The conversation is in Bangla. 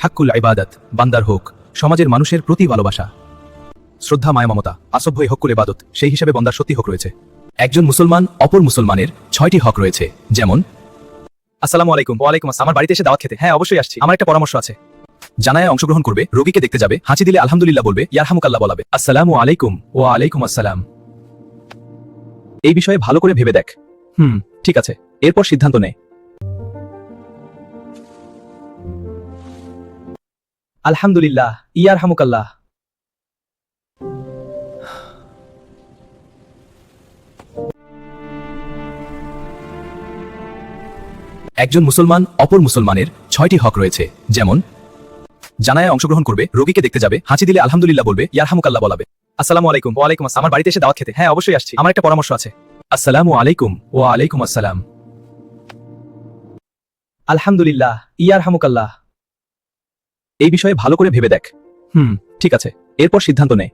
হাক্কুল ইবাদত বান্দার হোক, সমাজের মানুষের প্রতি ভালোবাসা, শ্রদ্ধা, মায়া, মমতা, আসব হয়ে হক্কুল ইবাদত, সেই হিসেবে বন্দার সত্যি হক রয়েছে। একজন মুসলমান অপর মুসলমানের 6টি হক রয়েছে, যেমন আসসালামু আলাইকুম। ওয়ালাইকুম আসসালাম। আমার বাড়িতে এসে দাওয়াত খেতে? হ্যাঁ, অবশ্যই আসছি। আমার একটা পরামর্শ আছে। জানায়ায় অংশগ্রহণ করবে, রোগীকে দেখতে যাবে, হাঁচি দিলে আলহামদুলিল্লাহ বলবে, ইয়ারহামুকাল্লাহ বলাবে। আসসালামু আলাইকুম। ওয়া আলাইকুম আসসালাম। এই বিষয়ে ভালো করে ভেবে দেখ। ঠিক আছে, এরপর সিদ্ধান্ত নে। আলহামদুলিল্লাহ, ইয়ারহামুকাল্লাহ। একজন মুসলমান অপর মুসলমানের 6টি হক রয়েছে, যেমন জানায়ায় অংশগ্রহণ করবে, রোগীকে দেখতে যাবে, হাঁচি দিলে আলহামদুলিল্লাহ বলবে, ইয়ারহামুকাল্লাহ বলাবে। আসসালামু আলাইকুম। ওয়ালাইকুম আসসালাম। আমার বাড়িতে এসে দাওয়াত খেতে? হ্যাঁ, অবশ্যই আসছি। আমার একটা পরামর্শ আছে। আসসালামু আলাইকুম। ওয়া আলাইকুম আসসালাম। আলহামদুলিল্লাহ, ইয়ারহামুকাল্লাহ। এই বিষয়ে ভালো করে ভেবে দেখ। ঠিক আছে, এরপর সিদ্ধান্ত নে।